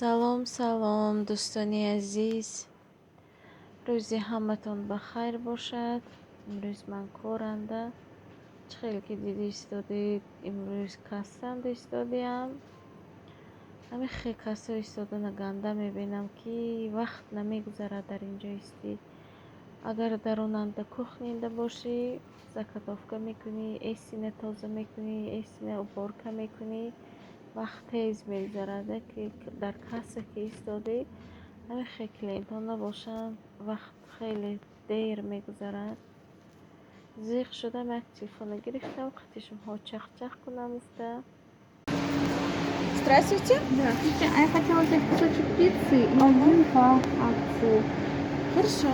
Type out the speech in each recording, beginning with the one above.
салом салом дӯстони азиз, рӯзи ҳаматон ба хайр бошад. имрӯз ман коранда чӣ хеле ки дида истодед, имрӯз касанда истодиам. ҳамин хеле касо истодана ганда мебинам ки вақт намегузарад дар инҷо истӣ. агар даронанда кухнинда бошӣ, заготовка мекунӣ, эсина тоза мекунӣ, эсина уборка мекунӣ, вақт тез мегузарад. ки дар кассе ки истодӣ, ҳамин хеле клиентон набошанд, вақт хеле дер мегузарад. зиқ шудам, як телефонро гирифтам, қати шумоҳо чах-чах кунам уфта. Здравствуйте. Здравствуйте. А я хотела взять кусочек пиццы и один по акции. Хорошо.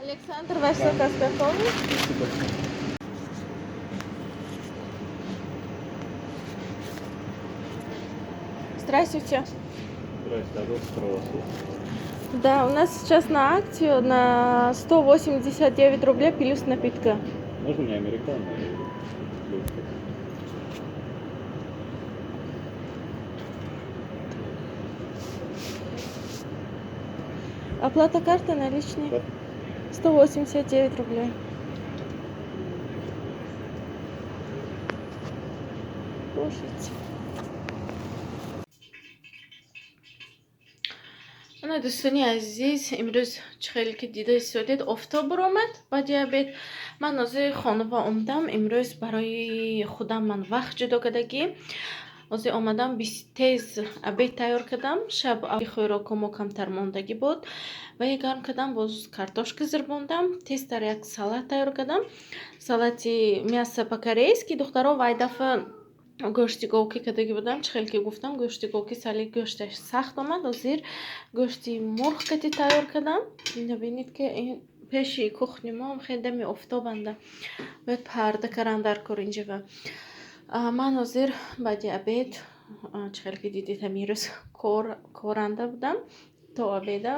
Александр, ваш заказ готов? Здравствуйте. Здрасте, а вот спросу. Да, у нас сейчас на акцию на 189 рублей плюс напитка. Можно мне американо и люкс? Оплата карты наличные. Да. 189 рублей. Кушайте. ана дӯстони азиз, имрӯз чӣ хеле ки дида истодед, офтоб омад баъди обед. ман ҳозир хонава омдам. имрӯз барои худам ман вақт ҷудо кардагӣ ҳозир омадам, тез обед тайёр кардам. шаб хӯрокамо камтар мондагӣ буд. ваи гарм кардам, боз картошка зирбондам, тезтар як салат тайёр кардам. салати мясо по-корейски. духтаро вай дафъа гӯшти говки кардагӣ будам. чӣ хеле ки гуфтам, гӯшти говки сали гӯшташ сахт омад. ҳозир гӯшти мурғ кати тайёр кардам. мебинед ки пеши кухни мо хеле дами офтобанда, бояд парда кардан дар коринҷава. ман ҳозир баъди обед, чӣ хеле ки дидед, ҳамин рӯз коранда будам то обеда.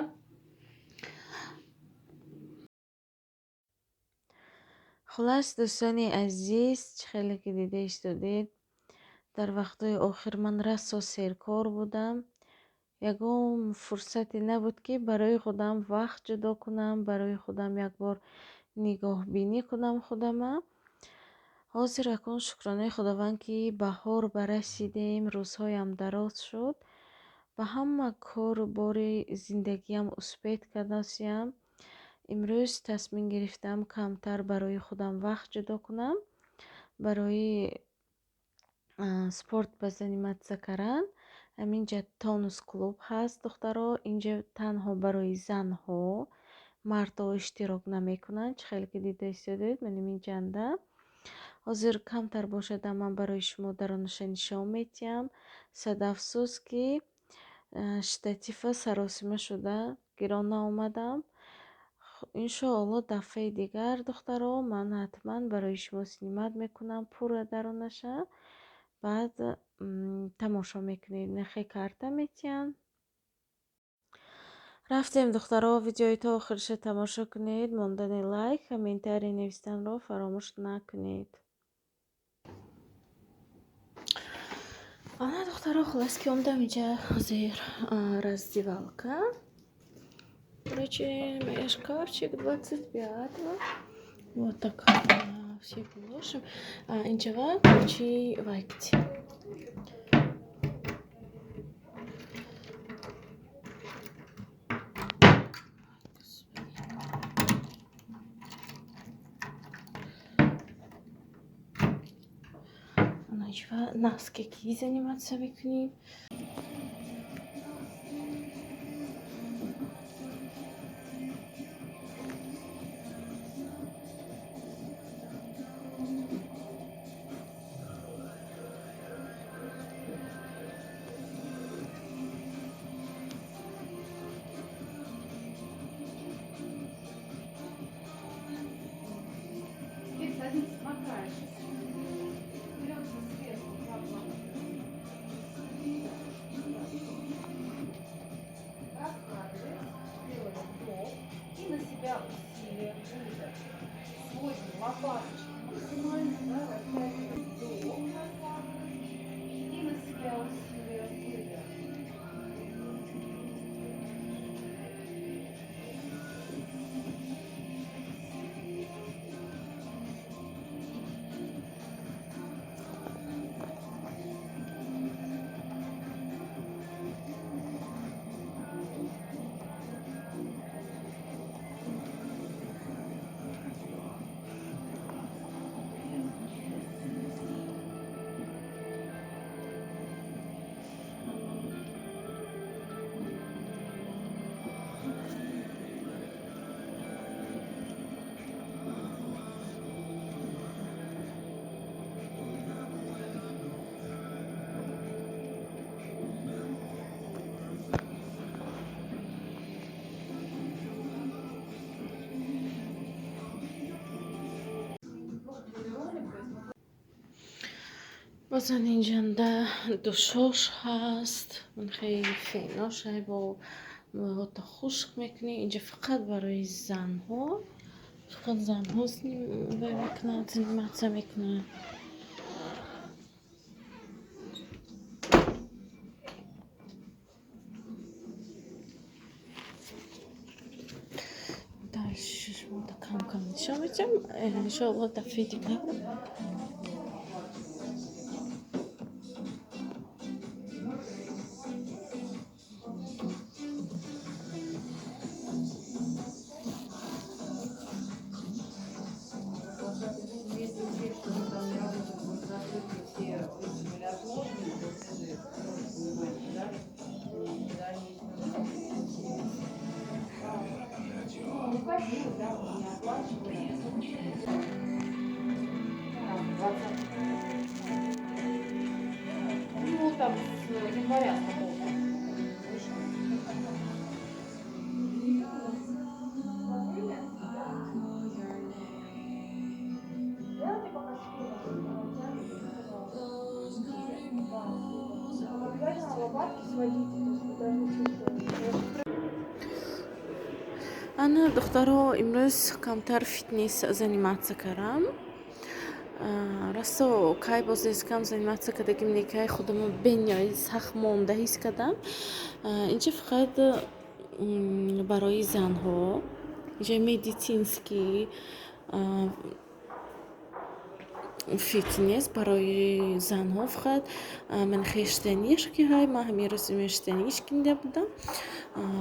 хулас дӯстони азиз, чӣ хеле ки дида истодед, дар вақтҳои охир ман расо серкор будам. ягон фурсате набуд ки барои худам вақт ҷудо кунам, барои худам якбор нигоҳбинӣ кунам худама. ҳозир акун шукронаи худованд ки баҳор барасидем, рӯзҳоям дароз шуд. ба ҳама кору бори зиндагиам успеҳ кардасиям. имрӯз тасмим гирифтам камтар барои худам вақт ҷудо кунам, барои спорт ба заниматся кардан. ҳаминҷа тонус клуб ҳаст духтаро, инҷа танҳо барои занҳо, мардҳо иштирок намекунанд. чӣ хеле ки дида истодед, ман инҷанда ҳозир камтар бошада ман барои шумо даронаша нишон метиҳам. садафсӯз ки штатива саросима шуда гирон наомадам. иншоалло дафъаи дигар духтаро ман ҳатман барои шумо синимат мекунам пурра даронаша, بعد تماشا میکنید. نخی карта میتین. رفتیم دخترها ویدیوی تا آخرش تماشا کنید. موندن لایک، کامنتاری نوشتن رو فراموش نکنید. Она доктора хласком да миджа хозир раздевалка. Короче, шкафчик 25. Вот так все положим. Инчева ключи вайкти. Она инчева носки какие заниматься викни. بازن اینجا دوشوش هست. من خیلی فیناش های با مواد خشک میکنی. اینجا فقط برای زن ها، فقط زن ها میکنن، زنیمت میکنن. داشت مودا کم کم نشون میدم. انشالله دفعه دیگه انا دخترها امروز کمتر فیتنس заниматься کردم. راستا کای باز از کم заниматься کردیم نیکای خودمو بنیای سخت مونده هیچ کدام. اینجا فقط برای زن ها. اینجا медицинский فیتنس برای زن ها. فقط من خشتنیش که های ما همین روز میشتنیش کنده بودم.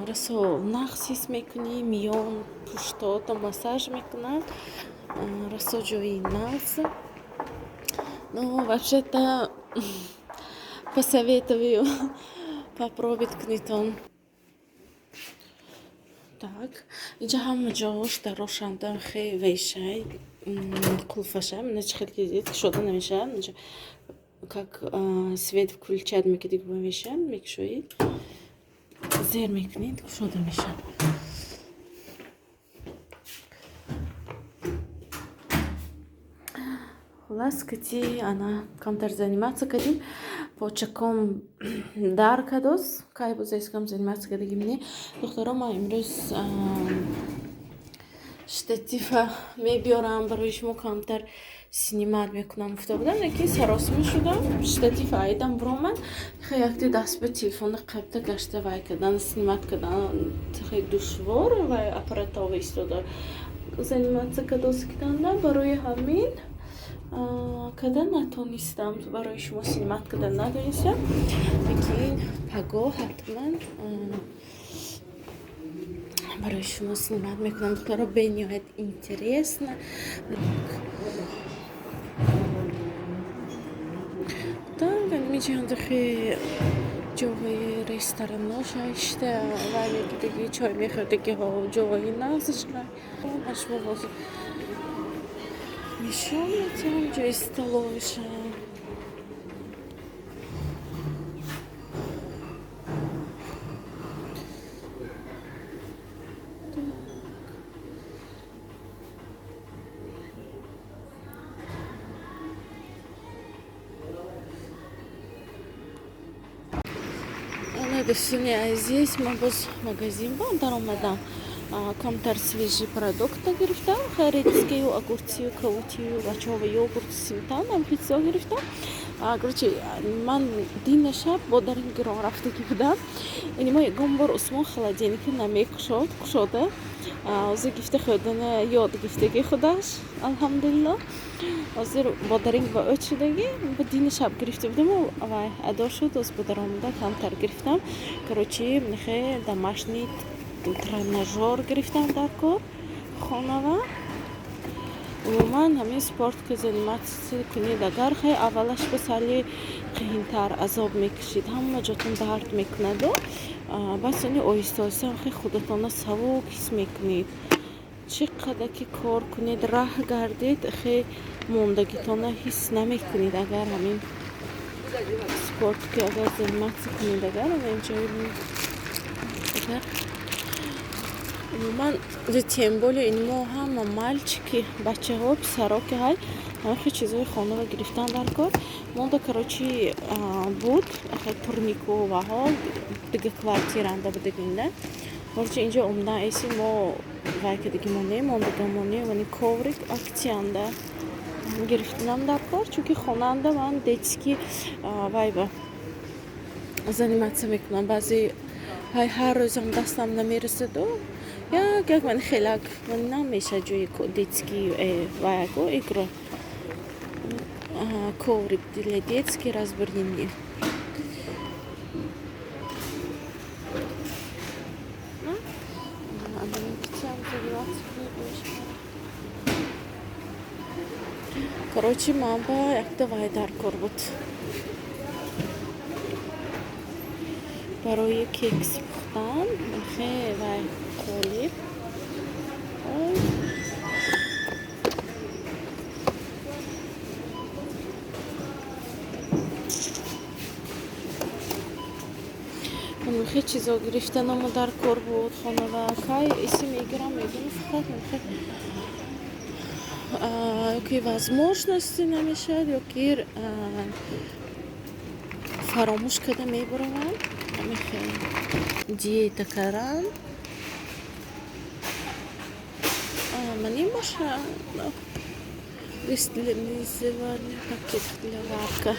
راستا نقصیس میکنی میان پشتا массаж میکنن. راستا جوی نقص. Ну, вообще-то, посоветую попробовать книтон. Так, اینجا هم جاش در روشندن خیلی ویشای کلفشه. من خیلی دیدید شده نمیشه. اینجا как свет включать میکنید که میشه میکشوید زیر میکنید شده میشه. ласкати, ана камтар заниматься кардим. Почаком дар кадос, кай бузескам заниматься кардагим не. Духтаро ма имрӯз штатива мебиёрам барои шумо камтар снимат мекунам. Гуфта будам лекин саросима шудам. Штатив айдам буромад. Хеле якти даст ба телефони қабта гашта вай кардан снимат кардан хеле душвор вай аппаратова истода заниматься кадос карданда барои ҳамин када натонистам барои шумо снимат кардан надонистам. Лекин паго ҳатман барои шумо снимат мекунам. Духтаро бениҳоят интересно. Так, миҷанда хе ҷои ресторано шашта ва мегидаги чой мехӯрдаги ҳо ҷои нағзашна ашмо боз нишон метиҳам ҷои столовиша. Дӯстони азиз, ман боз магазин даромадам. Камтар свежи продукта гирифтам. Редискию, огурцию, кавутию, бачаҳово йогурт, сметан, амфитсо гирифтам. Короче, ман дина шаб бо дарин гирон рафтагӣ будам. Мо ягон бор Усмон холодильники намекушода. Ҳозир гифта хӯрдана ёд гифтаги худаш. Алҳамдулилло. Ҳозир бо дарин ба ӯд шудагӣ ба дина шаб гирифта будам. Вай адо шуд, оз ба даромада камтар гирифтам. Короче, хе домашний тренажер гирифтам дар кор хонава. Умуман ҳамин спортка заниматсия кунед агар хе аввалаш басали қиинтар азоб мекашид, ҳама ҷотон дард мекунаду, бас они оҳиста оҳиста хе худатона савук ҳис мекунед. Чӣ қадар ки кор кунед, раҳ гардед, хе мондагитона ҳис намекунед. Агар ҳамин спортка агар заниматсия кунед, агар ҷои агар умуман тем более инмо ҳама мальчики бачаҳо писаро ки ҳай ҳамахи чизои хонава гирифтан дар кор. Монда короче буд турникуваҳо дига квартиранда будагинда. Короче инҷо омдан эси мо вай кадаги мо немондага мо не вани коврик аксияанда гирифтинам дар кор. Чунки хонанда ман детски вай ба заниматсия мекунам. Баъзе ҳай ҳар рӯзам дастам намерасаду як ман хелак ман намеша ҷои детский ваяко игра коврик для детский разборение. Короче, ман ба якта вай дар кор буд. Барои кекс пухтан хеле вай қолиб. хе чизо гирифтаномо дар кор буд. Хонава кай иси мегирам мегирам фақат ёки возможности намешад, ёки фаромӯш карда мебаравам. Диета карам. Мани боша листливание пакет для варка.